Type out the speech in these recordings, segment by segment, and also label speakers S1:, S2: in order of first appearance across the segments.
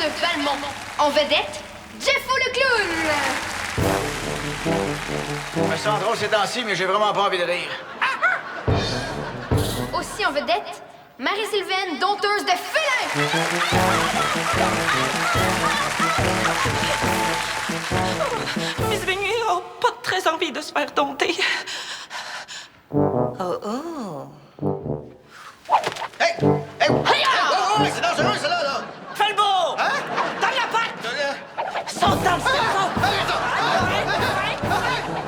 S1: de Valmont. En vedette, Jeffo le clown.
S2: Je me sens drôle ces temps-ci, mais j'ai vraiment pas envie de rire.
S1: Aussi en vedette, Marie-Sylvaine, dompteuse de félin.
S3: Miss Bing n'a pas très envie de se faire dompter.
S2: Hey! Hey! Hey! C'est dangereux, ça, là!
S3: Fais le beau!
S2: Hein?
S3: Donne la patte! Saute dans le cerveau!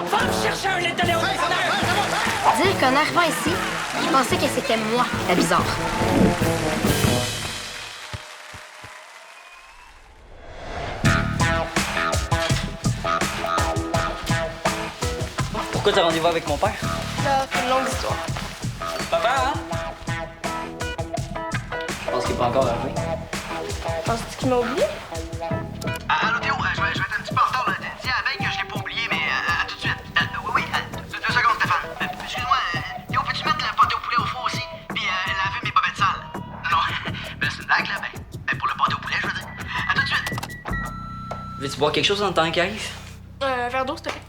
S3: Va me chercher un lait de lait au dépanneur!
S1: Dire qu'en arrivant ici, je pensais que c'était moi, la bizarre.
S4: Pourquoi t'as rendez-vous avec mon père?
S5: Ça, c'est une longue histoire.
S4: Papa, hein? Je pense qu'il est pas encore arrivé.
S5: Penses-tu qu'il m'a oublié?
S6: Allô Théo, je vais être un petit peu en retard. Dis à la veille que je l'ai pas oublié, mais à tout de suite. Oui, 2 secondes, Stéphane. Excuse-moi, Théo, peux-tu mettre le pâté au poulet au four aussi? Puis laver mes bobettes sales? Non, ben c'est une blague, là. Ben, pour le pâté au poulet, je veux dire. À tout de suite.
S4: Veux-tu boire quelque chose dans le temps qui arrive?
S5: Un verre d'eau, s'il te plaît.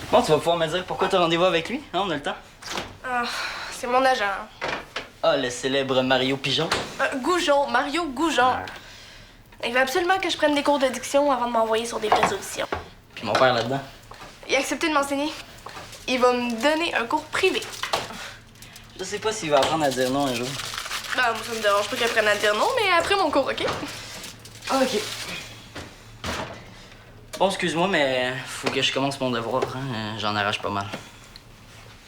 S4: Bon, tu vas pouvoir me dire pourquoi t'as rendez-vous avec lui? Hein, on a le temps.
S5: Ah, c'est mon agent.
S4: Ah, le célèbre Mario Pigeon.
S5: Goujon, Mario Goujon. Il veut absolument que je prenne des cours de diction avant de m'envoyer sur des vraies auditions.
S4: Puis mon père là-dedans.
S5: Il a accepté de m'enseigner. Il va me donner un cours privé.
S4: Je sais pas s'il va apprendre à dire non un jour.
S5: Ben, moi, ça me dérange pas qu'il apprenne à dire non, mais après mon cours, OK?
S4: OK. Bon, excuse-moi, mais faut que je commence mon devoir, hein? J'en arrache pas mal.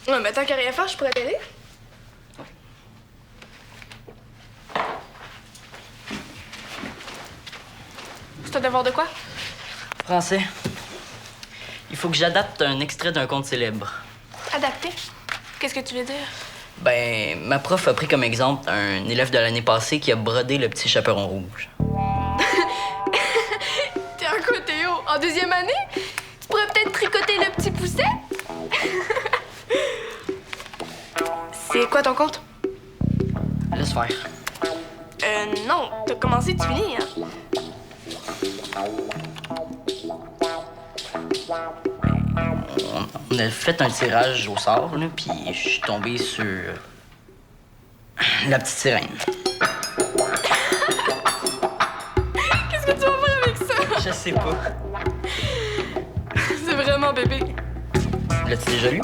S5: Ouais, mais tant qu'à rien faire, je pourrais t'aider. C'est un devoir de quoi?
S4: Français. Il faut que j'adapte un extrait d'un conte célèbre.
S5: Adapté. Qu'est-ce que tu veux dire?
S4: Ben, ma prof a pris comme exemple un élève de l'année passée qui a brodé le petit chaperon rouge.
S5: T'es un quoi, Théo? En 2e année? Tu pourrais peut-être tricoter le petit pousset? C'est quoi ton compte?
S4: Laisse faire.
S5: Non. T'as commencé, tu finis, hein?
S4: On a fait un tirage au sort, là, puis je suis tombé sur la petite sirène.
S5: Qu'est-ce que tu vas faire avec ça?
S4: Je sais pas.
S5: C'est vraiment bébé.
S4: L'as-tu déjà lu?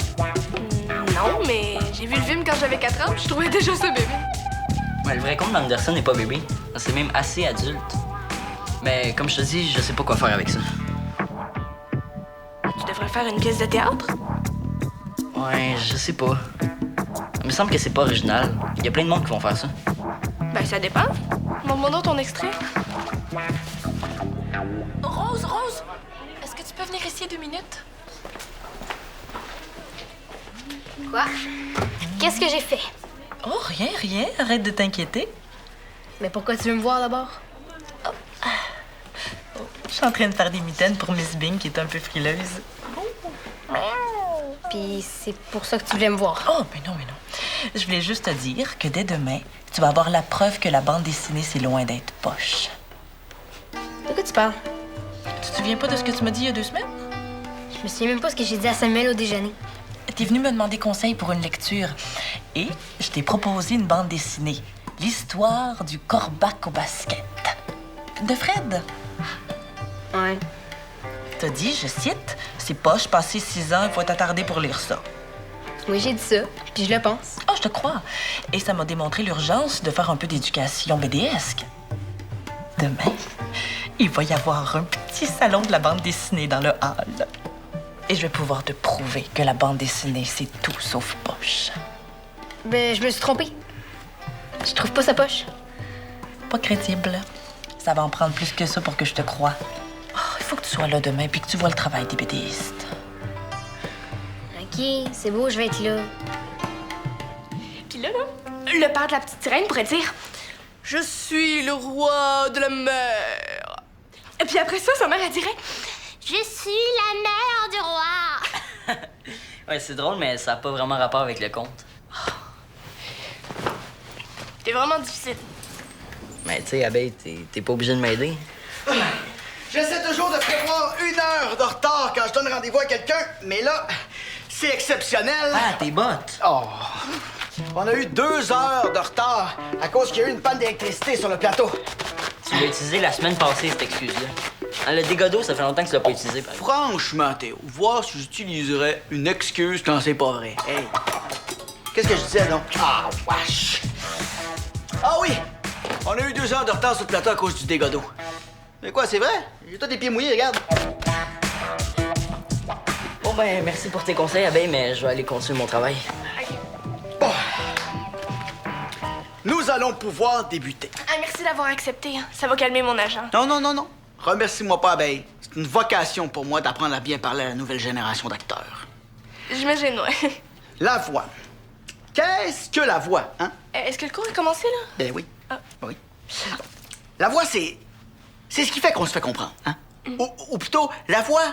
S5: Non, mais j'ai vu le film quand j'avais 4 ans, puis je trouvais déjà ça bébé.
S4: Ouais, le vrai conte d'Anderson n'est pas bébé. C'est même assez adulte. Mais comme je te dis, je sais pas quoi faire avec ça.
S5: Tu devrais faire une pièce de théâtre?
S4: Ouais, je sais pas. Il me semble que c'est pas original. Il y a plein de monde qui vont faire ça.
S5: Ben, ça dépend. Montre-moi donc ton extrait.
S7: Rose, est-ce que tu peux venir ici 2 minutes?
S1: Quoi? Qu'est-ce que j'ai fait?
S7: Oh, rien. Arrête de t'inquiéter.
S1: Mais pourquoi tu veux me voir d'abord?
S7: Je suis en train de faire des mitaines pour Miss Bing, qui est un peu frileuse.
S1: Puis c'est pour ça que tu voulais me voir.
S7: Oh, mais non. Je voulais juste te dire que dès demain, tu vas avoir la preuve que la bande dessinée, c'est loin d'être poche.
S1: De quoi tu parles?
S7: Tu te souviens pas de ce que tu m'as dit il y a 2 semaines?
S1: Je me souviens même pas ce que j'ai dit à Samuel au déjeuner.
S7: T'es venu me demander conseil pour une lecture. Et je t'ai proposé une bande dessinée. L'histoire du corbac au basket. De Fred.
S1: Ouais.
S7: T'as dit, je cite, « C'est poche, passé 6 ans, il faut t'attarder pour lire ça. »
S1: Oui, j'ai dit ça, puis je le pense.
S7: Oh, je te crois. Et ça m'a démontré l'urgence de faire un peu d'éducation BDesque. Demain, il va y avoir un petit salon de la bande dessinée dans le hall. Et je vais pouvoir te prouver que la bande dessinée, c'est tout sauf poche.
S1: Ben, je me suis trompée. Je trouve pas sa poche.
S7: Pas crédible. Ça va en prendre plus que ça pour que je te croie. Oh, il faut que tu sois là demain puis que tu vois le travail des BDistes.
S1: OK, c'est beau, je vais être là.
S5: Puis là, le père de la petite sirène pourrait dire « Je suis le roi de la mer. » Et puis après ça, sa mère, elle dirait « Je suis la mère du roi. »
S4: Ouais, c'est drôle, mais ça n'a pas vraiment rapport avec le conte.
S5: T'es vraiment difficile.
S4: Mais tu sais, Abeille, t'es pas obligé de m'aider.
S2: J'essaie toujours de prévoir 1 heure de retard quand je donne rendez-vous à quelqu'un, mais là, c'est exceptionnel.
S4: Ah, tes bottes!
S2: Oh! On a eu 2 heures de retard à cause qu'il y a eu une panne d'électricité sur le plateau.
S4: Tu l'as utilisé la semaine passée, cette excuse-là. Hein, le dégât d'eau, ça fait longtemps que tu l'as pas utilisé. Par exemple.
S2: Franchement, Théo, voir si j'utiliserais une excuse quand c'est pas vrai. Hey! Qu'est-ce que je disais, donc? Ah, wesh! Ah oui! On a eu 2 heures de retard sur le plateau à cause du dégât d'eau. Mais quoi, c'est vrai? J'ai tous des pieds mouillés, regarde.
S4: Bon, ben, merci pour tes conseils, Abeille, mais je vais aller continuer mon travail.
S2: Bon. Nous allons pouvoir débuter.
S5: Ah, merci d'avoir accepté. Ça va calmer mon agent.
S2: Non, non, non, non. Remercie-moi pas, Abeille. C'est une vocation pour moi d'apprendre à bien parler à la nouvelle génération d'acteurs.
S5: J'imagine, ouais.
S2: La voix. Qu'est-ce que la voix, hein?
S5: Est-ce que le cours a commencé, là?
S2: Ben oui.
S5: Ah.
S2: Oui. La voix, c'est ce qui fait qu'on se fait comprendre, hein? Ou plutôt, la voix,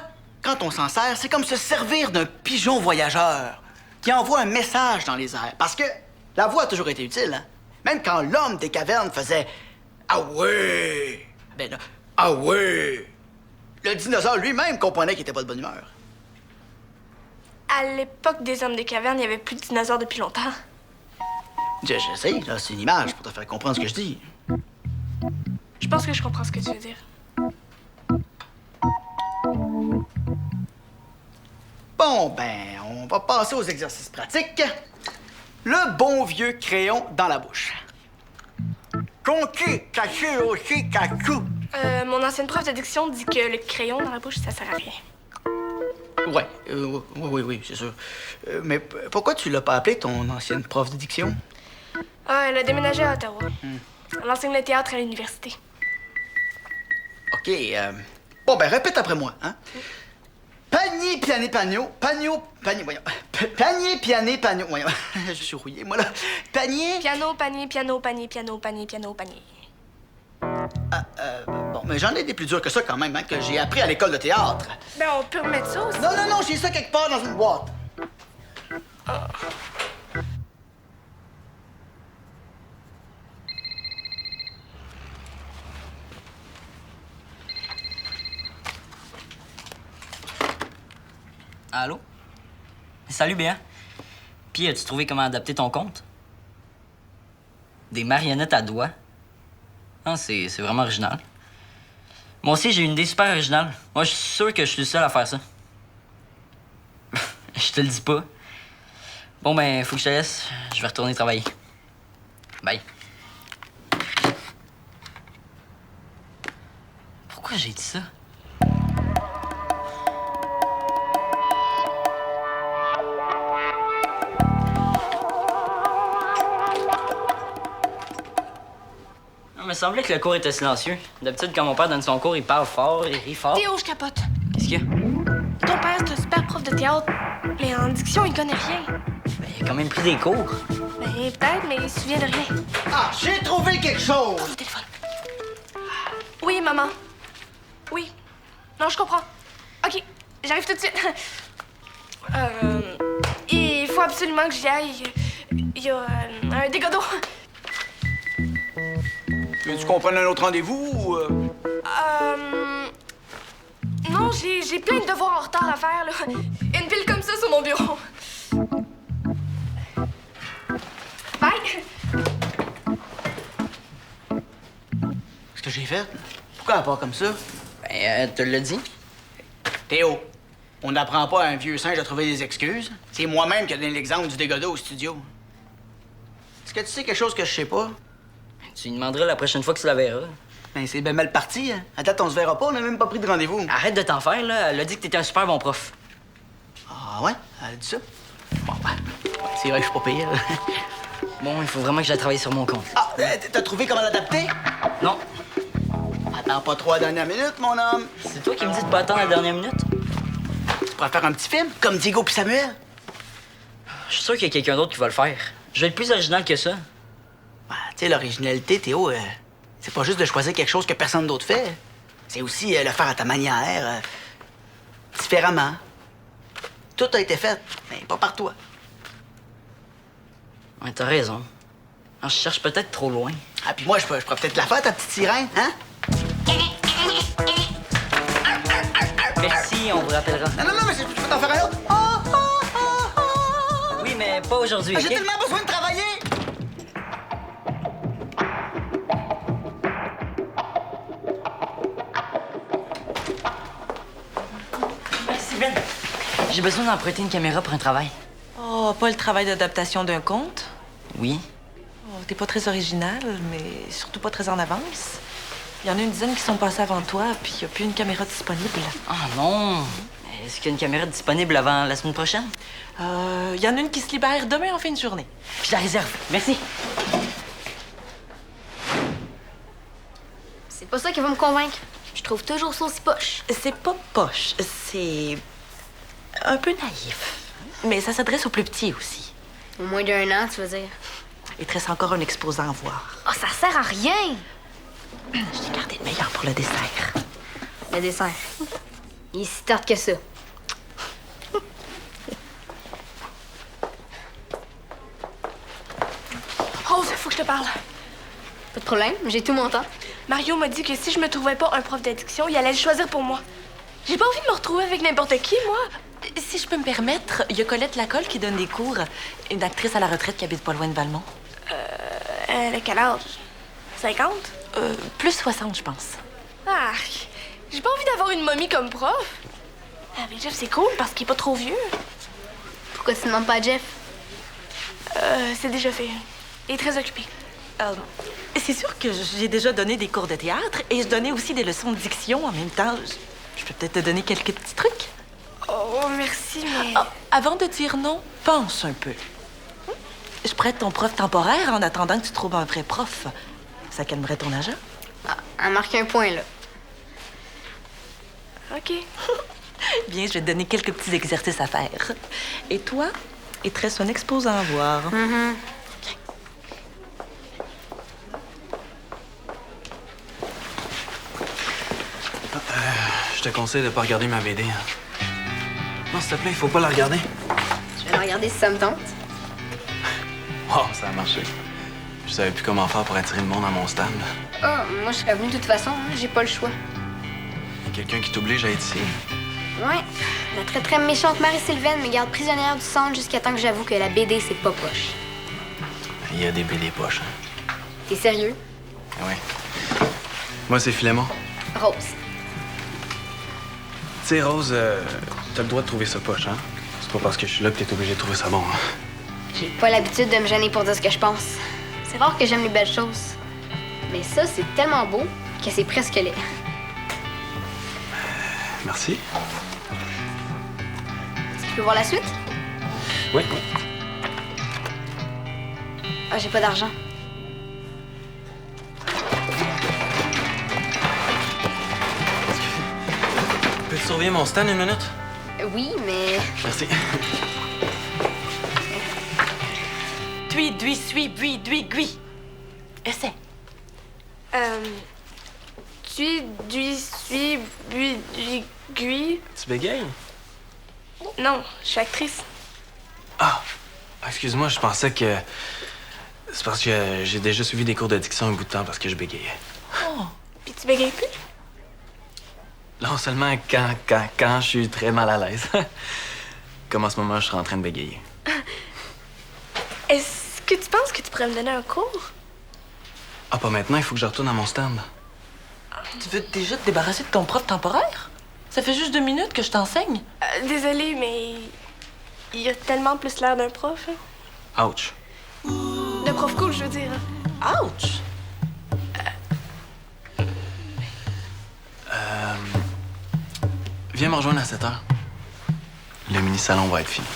S2: quand on s'en sert, c'est comme se servir d'un pigeon voyageur qui envoie un message dans les airs. Parce que la voix a toujours été utile, hein? Même quand l'homme des cavernes faisait « Ah ouais! » Ben là, « Ah ouais! » Le dinosaure lui-même comprenait qu'il était pas de bonne humeur.
S5: À l'époque des hommes des cavernes, il y avait plus de dinosaures depuis longtemps.
S2: J'essaie, là, c'est une image pour te faire comprendre ce que je dis.
S5: Je pense que je comprends ce que tu veux dire.
S2: Bon, ben, on va passer aux exercices pratiques. Le bon vieux crayon dans la bouche. Concu, cachu, aussi, cachou.
S5: Mon ancienne prof de diction dit que le crayon dans la bouche, ça sert à rien.
S2: Ouais, oui, c'est sûr. Mais pourquoi tu l'as pas appelé ton ancienne prof de diction?
S5: Ah, elle a déménagé à Ottawa. Elle enseigne le théâtre à l'université.
S2: OK, bon, ben, répète après moi, hein? Panier, piané, pagno, voyons. Panier, piané, pagno, voyons. Je suis rouillé, moi, là. Panier...
S5: Piano, panier, piano, panier, piano, panier, piano, panier.
S2: Bon, mais j'en ai des plus durs que ça, quand même, hein, que j'ai appris à l'école de théâtre.
S5: Ben, on peut remettre ça aussi.
S2: Non, non, non, j'ai ça quelque part dans une boîte.
S4: Allô? Salut, bien. Puis, as-tu trouvé comment adapter ton compte? Des marionnettes à doigts? Ah, c'est vraiment original. Moi aussi, j'ai une idée super originale. Moi, je suis sûr que je suis le seul à faire ça. Je te le dis pas. Bon, ben, faut que je te laisse. Je vais retourner travailler. Bye. Pourquoi j'ai dit ça? Il me semblait que le cours était silencieux. D'habitude, quand mon père donne son cours, il parle fort, il rit fort.
S5: Théo, je capote.
S4: Qu'est-ce qu'il y a?
S5: Ton père, c'est un super prof de théâtre, mais en diction, il connaît rien.
S4: Ben, il a quand même pris des cours.
S5: Ben, peut-être, mais il se souvient de rien.
S2: Ah, j'ai trouvé quelque chose!
S5: Au téléphone. Oui, maman. Oui. Non, je comprends. OK, j'arrive tout de suite. Il faut absolument que j'y aille. Il y a un dégât d'eau.
S2: Tu comprends un autre rendez-vous ou...
S5: Non, j'ai plein de devoirs en retard à faire, là. Une pile comme ça sur mon bureau. Bye!
S2: Qu'est-ce que j'ai fait? Pourquoi elle part comme ça?
S4: Ben, te l'as dit?
S2: Théo, on n'apprend pas à un vieux singe à trouver des excuses. C'est moi-même qui ai donné l'exemple du dégât d'eau au studio. Est-ce que tu sais quelque chose que je sais pas?
S4: Tu lui demanderas la prochaine fois que tu la verras.
S2: Ben, c'est bien mal parti, hein. À date, on se verra pas, on n'a même pas pris de rendez-vous.
S4: Arrête de t'en faire, là. Elle a dit que t'étais un super bon prof.
S2: Ah ouais? Elle a dit ça? Bon, ben, c'est vrai que je suis pas payé, là.
S4: Bon, il faut vraiment que j'aille travailler sur mon compte.
S2: Ah, t'as trouvé comment l'adapter?
S4: Non,
S2: Attends pas trop à la dernière minute, mon homme.
S4: c'est toi qui me dis de pas attendre la dernière minute?
S2: Tu pourrais faire un petit film, comme Diego puis Samuel.
S4: Je suis sûr qu'il y a quelqu'un d'autre qui va le faire. Je vais être plus original que ça.
S2: Ben, tu sais, l'originalité, Théo, c'est pas juste de choisir quelque chose que personne d'autre fait. C'est aussi le faire à ta manière, différemment. Tout a été fait, mais pas par toi.
S4: Ouais, t'as raison. Alors, je cherche peut-être trop loin.
S2: Ah, puis moi, je pourrais peut-être la faire, ta petite sirène, hein?
S4: Merci, on vous rappellera.
S2: Non, mais je peux t'en faire un autre.
S4: Oui, mais pas aujourd'hui,
S2: Ah, j'ai
S4: OK?
S2: tellement besoin de travailler!
S4: Sylvaine, j'ai besoin d'emprunter une caméra pour un travail.
S7: Oh, pas le travail d'adaptation d'un conte?
S4: Oui?
S7: Oh, t'es pas très original, mais surtout pas très en avance. Il y en a une dizaine qui sont passés avant toi, puis il n'y a plus une caméra disponible.
S4: Ah non! Est-ce qu'il y a une caméra disponible avant la semaine prochaine?
S7: Il y en a une qui se libère demain en fin de journée.
S4: Je la réserve. Merci.
S1: C'est pas ça qui va me convaincre. Je trouve toujours ça aussi poche.
S7: C'est pas poche, c'est un peu naïf. Mais ça s'adresse aux plus petits aussi.
S1: Au moins d'1 an, tu veux dire.
S7: Il te reste encore un exposant à voir.
S1: Ah, ça sert à rien!
S7: Je t'ai gardé le meilleur pour le dessert.
S1: Le dessert. Il est si tarte que ça.
S5: Rose, faut que je te parle.
S1: Pas de problème, j'ai tout mon temps.
S5: Mario m'a dit que si je me trouvais pas un prof d'addiction, il allait le choisir pour moi. J'ai pas envie de me retrouver avec n'importe qui, moi.
S7: Si je peux me permettre, il y a Colette Lacolle qui donne des cours, une actrice à la retraite qui habite pas loin de Valmont.
S5: Elle a quel âge? 50?
S7: Plus 60, je pense.
S5: Ah, j'ai pas envie d'avoir une momie comme prof. Ah, mais Jeff, c'est cool parce qu'il est pas trop vieux.
S1: Pourquoi tu demandes pas à Jeff?
S5: C'est déjà fait. Il est très occupé.
S7: C'est sûr que j'ai déjà donné des cours de théâtre et je donnais aussi des leçons de diction en même temps. Je peux peut-être te donner quelques petits trucs.
S5: Oh, merci, mais...
S7: Ah, avant de dire non, pense un peu. Je prête ton prof temporaire en attendant que tu trouves un vrai prof. Ça calmerait ton agent.
S1: Ah, elle marque un point, là.
S5: OK.
S7: Bien, je vais te donner quelques petits exercices à faire. Et toi, il te reste un exposant à voir.
S8: Je te conseille de pas regarder ma BD. Non, s'il te plaît, il faut pas la regarder.
S1: Je vais la regarder si ça me tente.
S8: Wow, ça a marché. Je savais plus comment faire pour attirer le monde à mon stand.
S1: Ah, moi, je serais venue de toute façon. Hein. J'ai pas le choix.
S8: Quelqu'un qui t'oblige à être ici.
S1: Ouais. La très très méchante Marie-Sylvaine me garde prisonnière du centre jusqu'à temps que j'avoue que la BD, c'est pas poche.
S8: Il y a des BD poches, hein.
S1: T'es sérieux?
S8: Oui. Moi, c'est Philémon.
S1: Rose.
S8: Tu sais, Rose, t'as le droit de trouver ça poche, hein? C'est pas parce que je suis là que t'es obligé de trouver ça bon, hein?
S1: J'ai pas l'habitude de me gêner pour dire ce que je pense. C'est rare que j'aime les belles choses. Mais ça, c'est tellement beau que c'est presque laid.
S8: Merci.
S1: Est-ce que tu peux voir la suite?
S8: Oui.
S1: Ah, j'ai pas d'argent.
S8: Peux-tu surveiller mon stand une minute?
S1: Oui, mais...
S8: Merci.
S7: Dui, dui, suis, bui, dui, gui. Essaie.
S5: Du, suis, bui, du, gui.
S8: Tu bégayes?
S5: Non, je suis actrice.
S8: Ah! Excuse-moi, je pensais que... C'est parce que j'ai déjà suivi des cours d'addiction un bout de temps parce que je bégayais.
S7: Oh.
S5: Puis tu bégayes plus?
S8: Non seulement quand je suis très mal à l'aise. Comme en ce moment, je suis en train de bégayer.
S5: Est-ce que tu penses que tu pourrais me donner un cours?
S8: Ah, pas maintenant, il faut que je retourne à mon stand.
S7: Tu veux déjà te débarrasser de ton prof temporaire? Ça fait juste 2 minutes que je t'enseigne.
S5: Désolée, mais il a tellement plus l'air d'un prof. Hein.
S8: Ouch.
S5: De prof cool, je veux dire.
S7: Ouch!
S8: Viens me rejoindre à 7 heures. Le mini-salon va être fini.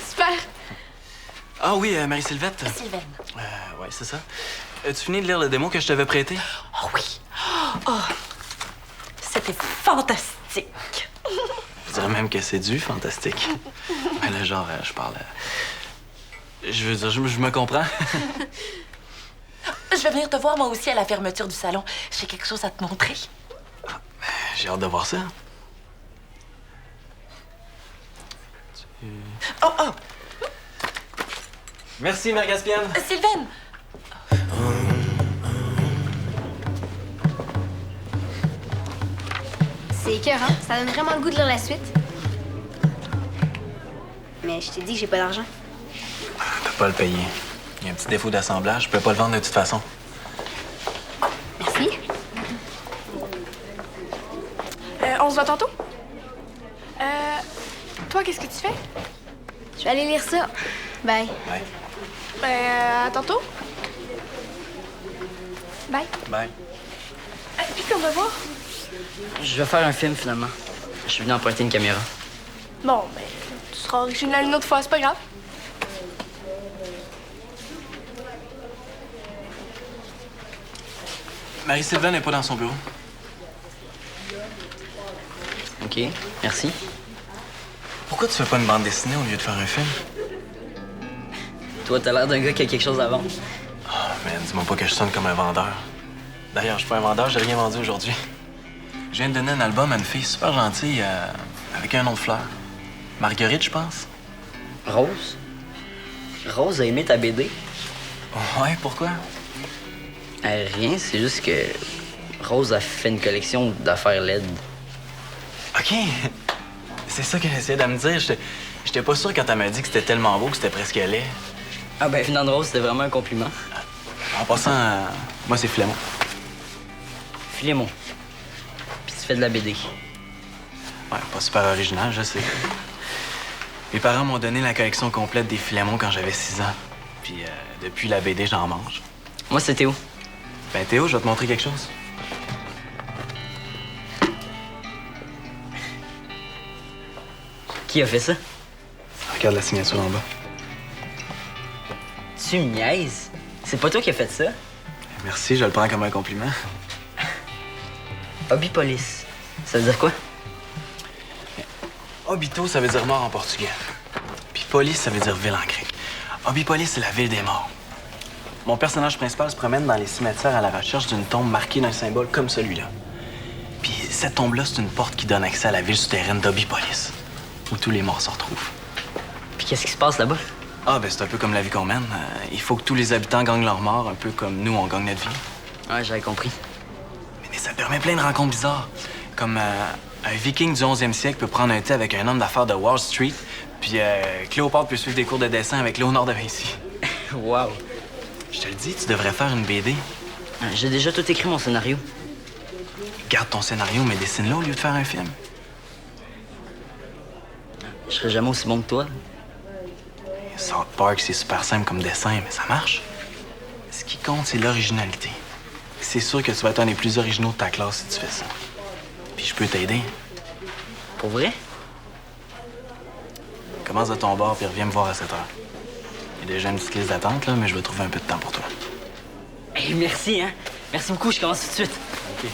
S5: Super.
S8: Ah oui, Marie-Sylvette.
S7: Sylvaine.
S8: Ouais, c'est ça. As-tu fini de lire le démo que je t'avais prêté?
S7: Oh oui! Oh! C'était fantastique!
S8: Je dirais même que c'est du fantastique. Mais là, genre, je parle... Je veux dire, je me comprends.
S7: Je vais venir te voir moi aussi à la fermeture du salon. J'ai quelque chose à te montrer.
S8: J'ai hâte de voir ça.
S7: Oh, oh!
S8: Merci, Mère Gaspienne.
S7: Sylvaine!
S1: C'est écœurant. Ça donne vraiment le goût de lire la suite. Mais je t'ai dit que j'ai pas d'argent.
S8: Je peux pas le payer. Il y a un petit défaut d'assemblage. Je peux pas le vendre de toute façon.
S1: Merci.
S5: On se voit tantôt? Toi, qu'est-ce que tu fais?
S1: Je vais aller lire ça. Bye.
S8: Bye.
S5: À tantôt? Bye.
S8: Bye.
S5: Puis qu'on va voir?
S4: Je vais faire un film, finalement. Je suis venu emprunter une caméra.
S5: Bon, ben, tu seras original une autre fois, c'est pas grave.
S8: Marie-Sylvain n'est pas dans son bureau.
S4: OK, merci.
S8: Pourquoi tu fais pas une bande dessinée au lieu de faire un film?
S4: Toi, t'as l'air d'un gars qui a quelque chose à vendre.
S8: Ah, man, dis-moi pas que je sonne comme un vendeur. D'ailleurs, je suis pas un vendeur, j'ai rien vendu aujourd'hui. Je viens de donner un album à une fille super gentille, avec un nom de fleur. Marguerite, je pense.
S4: Rose? Rose a aimé ta BD?
S8: Ouais, pourquoi?
S4: Rien, c'est juste que Rose a fait une collection d'affaires LED.
S8: OK. C'est ça qu'elle essayait de me dire. J'étais pas sûr quand elle m'a dit que c'était tellement beau que c'était presque laid.
S4: Ah ben, venant de Rose, c'était vraiment un compliment.
S8: En passant, moi, c'est Flémon.
S4: Filémon. Puis tu fais de la BD.
S8: Ouais, pas super original, je sais. Mes parents m'ont donné la collection complète des Filémons quand j'avais 6 ans. Puis depuis la BD, j'en mange.
S4: Moi, c'est Théo.
S8: Ben Théo, je vais te montrer quelque chose.
S4: Qui a fait ça?
S8: Regarde la signature en bas.
S4: Tu me niaises? C'est pas toi qui as fait ça?
S8: Merci, je le prends comme un compliment.
S4: Obipolis. Ça veut dire quoi?
S8: Obito, ça veut dire mort en portugais. Puis Polis, ça veut dire ville en grec. Obipolis, c'est la ville des morts. Mon personnage principal se promène dans les cimetières à la recherche d'une tombe marquée d'un symbole comme celui-là. Puis cette tombe-là, c'est une porte qui donne accès à la ville souterraine d'Obipolis, où tous les morts se retrouvent.
S4: Puis qu'est-ce qui se passe là-bas?
S8: Ah, ben c'est un peu comme la vie qu'on mène. Il faut que tous les habitants gagnent leur mort, un peu comme nous, on gagne notre vie.
S4: Ouais, j'avais compris.
S8: Mais ça permet plein de rencontres bizarres. Comme un viking du 11e siècle peut prendre un thé avec un homme d'affaires de Wall Street, puis Cléopâtre peut suivre des cours de dessin avec Léonard de Vinci.
S4: Wow.
S8: Je te le dis, tu devrais faire une BD.
S4: J'ai déjà tout écrit mon scénario.
S8: Garde ton scénario, mais dessine-le au lieu de faire un film.
S4: Je serai jamais aussi bon que toi.
S8: South Park, c'est super simple comme dessin, mais ça marche. Ce qui compte, c'est l'originalité. C'est sûr que tu vas être un des plus originaux de ta classe si tu fais ça. Puis je peux t'aider.
S4: Pour vrai?
S8: Commence de ton bord, puis reviens me voir à 7 heures. Il y a déjà une petite liste d'attente, là, mais je vais trouver un peu de temps pour toi.
S4: Hey, merci, hein? Merci beaucoup, je commence tout de suite.
S8: OK.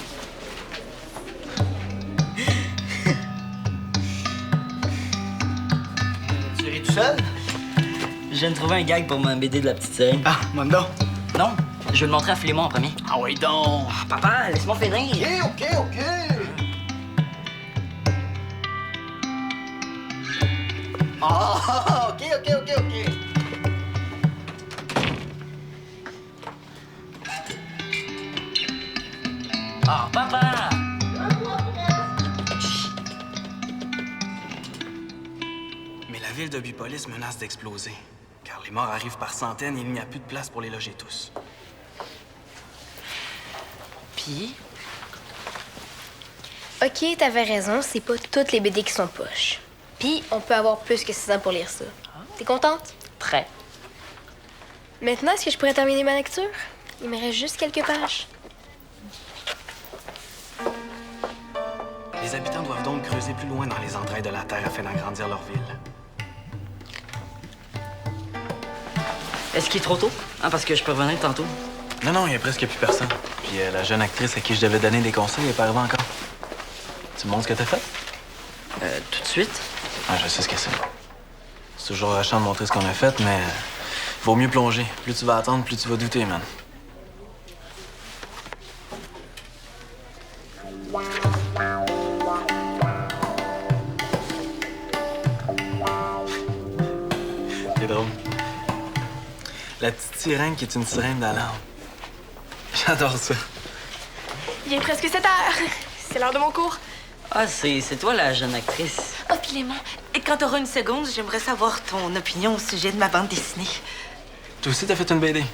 S2: Tu ris tout seul?
S4: Je viens de trouver un gag pour ma BD de la petite sirène.
S2: Ah, Mondo.
S4: Non, je vais le montrer à Filémon en premier.
S2: Ah oui donc.
S4: Ah, papa, laisse-moi finir.
S2: OK. Ah, OK.
S4: Ah, papa!
S8: Mais la ville d'Obipolis menace d'exploser. Car les morts arrivent par centaines et il n'y a plus de place pour les loger tous.
S4: Puis,
S1: OK, t'avais raison, c'est pas toutes les BD qui sont poches. Puis, on peut avoir plus que 6 ans pour lire ça. T'es contente?
S4: très.
S1: Maintenant, est-ce que je pourrais terminer ma lecture? Il me reste juste quelques pages.
S8: Les habitants doivent donc creuser plus loin dans les entrailles de la Terre afin d'agrandir leur ville.
S4: Est-ce qu'il est trop tôt? Ah, parce que je peux revenir tantôt.
S8: Non, il y a presque plus personne. Puis la jeune actrice à qui je devais donner des conseils n'est pas arrivée encore. Tu me montres ce que t'as fait?
S4: Tout de suite?
S8: Ah, je sais ce que c'est. C'est toujours rachant de montrer ce qu'on a fait, mais vaut mieux plonger. Plus tu vas attendre, plus tu vas douter, man. C'est drôle. La petite sirène qui est une sirène d'alarme. J'adore ça.
S5: Il est presque 7 heures. C'est l'heure de mon cours.
S4: Ah, c'est toi la jeune actrice.
S7: Oh, Clément, quand t'auras une seconde, j'aimerais savoir ton opinion au sujet de ma bande dessinée.
S8: Toi aussi, t'as fait une BD.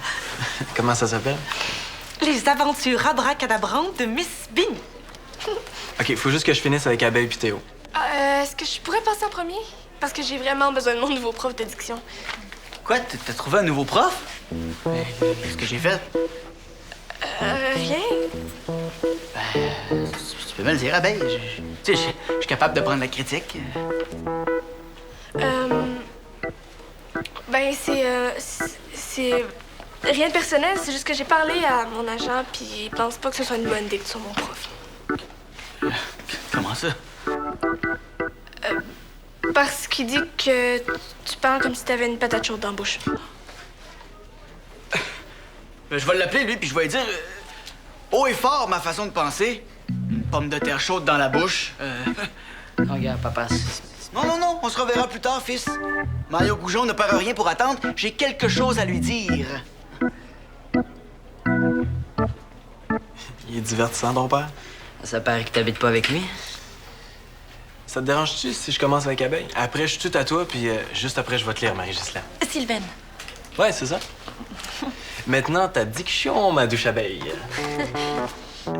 S8: Comment ça s'appelle?
S7: Les aventures abracadabrantes de Miss Bing.
S8: OK, faut juste que je finisse avec Abeille puis Théo.
S5: Est-ce que je pourrais passer en premier? Parce que j'ai vraiment besoin de mon nouveau prof de diction.
S2: Quoi? T'as trouvé un nouveau prof? Mais qu'est-ce que j'ai fait?
S5: Rien.
S2: Tu peux me le dire, Abeille. Tu sais, je suis capable de prendre la critique.
S5: Ben, c'est rien de personnel, c'est juste que j'ai parlé à mon agent, puis il pense pas que ce soit une bonne idée que tu sois mon prof.
S2: Comment ça?
S5: Parce qu'il dit que tu parles comme si t'avais une patate chaude dans la bouche.
S2: Ben, je vais l'appeler, lui, puis je vais lui dire haut et fort ma façon de penser. Une pomme de terre chaude dans la bouche.
S4: Non, regarde, papa,
S2: Non, on se reverra plus tard, fils. Mario Goujon ne perd rien pour attendre. J'ai quelque chose à lui dire.
S8: Il est divertissant, ton père?
S4: ça paraît que t'habites pas avec lui.
S8: Ça te dérange-tu si je commence avec Abeille? Après, je suis tout à toi, puis juste après, je vais te lire, Marie-Ghislaine.
S7: Sylvaine.
S8: Ouais, c'est ça. Maintenant, ta diction, ma douce Abeille.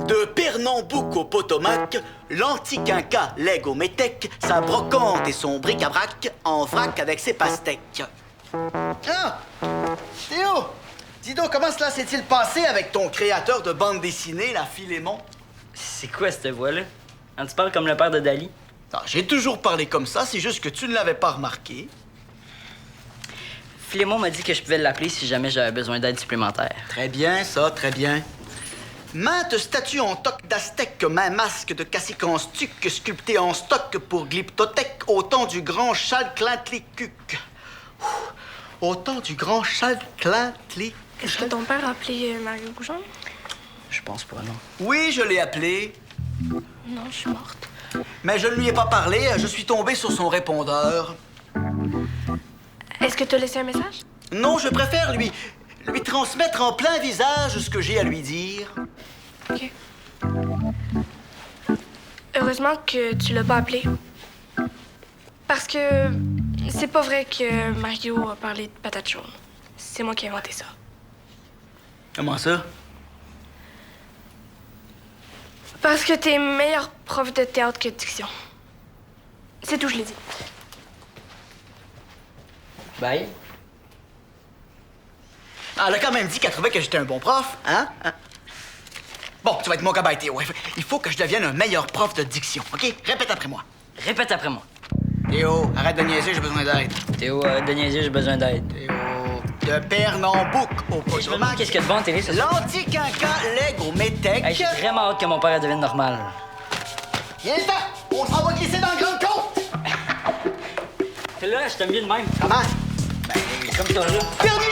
S2: De Pernambouc au Potomac, l'antique Inca lègue au métèque sa brocante et son bric-à-brac en vrac avec ses pastèques. Ah! Théo! Dis donc, comment cela s'est-il passé avec ton créateur de bande dessinée, la Philémon?
S4: C'est quoi cette voix-là? Hein, tu parles comme le père de Dali?
S2: Ah, j'ai toujours parlé comme ça, c'est juste que tu ne l'avais pas remarqué.
S4: Philémon m'a dit que je pouvais l'appeler si jamais j'avais besoin d'aide supplémentaire.
S2: Très bien, ça, très bien. Maintes statues en toque d'Aztèque, main masque de cacique en stuc, sculptées en stock pour Glyptothèque, au temps du grand Chalclintlicuc. Au temps du grand Chalclintlicuc.
S5: Est-ce que ton père a appelé Mario Goujon?
S4: Je pense pas, non.
S2: Oui, je l'ai appelé,
S5: Non, je suis morte.
S2: mais je ne lui ai pas parlé. Je suis tombé sur son répondeur.
S5: Est-ce que tu as laissé un message?
S2: Non, je préfère lui transmettre en plein visage ce que j'ai à lui dire.
S5: OK. Heureusement que tu l'as pas appelé. Parce que c'est pas vrai que Mario a parlé de patate chaude. C'est moi qui ai inventé ça.
S2: Comment ça?
S5: Parce que t'es meilleur prof de théâtre que de diction. C'est tout, je l'ai dit.
S4: Bye.
S2: Ah, elle a quand même dit qu'elle trouvait que j'étais un bon prof, hein? Bon, tu vas être mon cobaye, Théo. Il faut que je devienne un meilleur prof de diction, OK? Répète après moi.
S4: Répète après moi.
S2: Théo, arrête de niaiser, j'ai besoin d'aide.
S4: Théo, arrête de niaiser, j'ai besoin d'aide.
S2: Théo, de Pernambouc au
S4: Je me demande
S2: Potomac,
S4: qu'est-ce qu'il y a devant la télé ce soir.
S2: l'antique Inca lègue au métèque.
S4: Hey, j'ai vraiment hâte que mon père devienne normal.
S2: Viens le on s'en va glisser dans le grand côte.
S4: Là, je t'aime bien de même.
S2: Comment?
S4: Comme ça, là.
S2: Pernambouc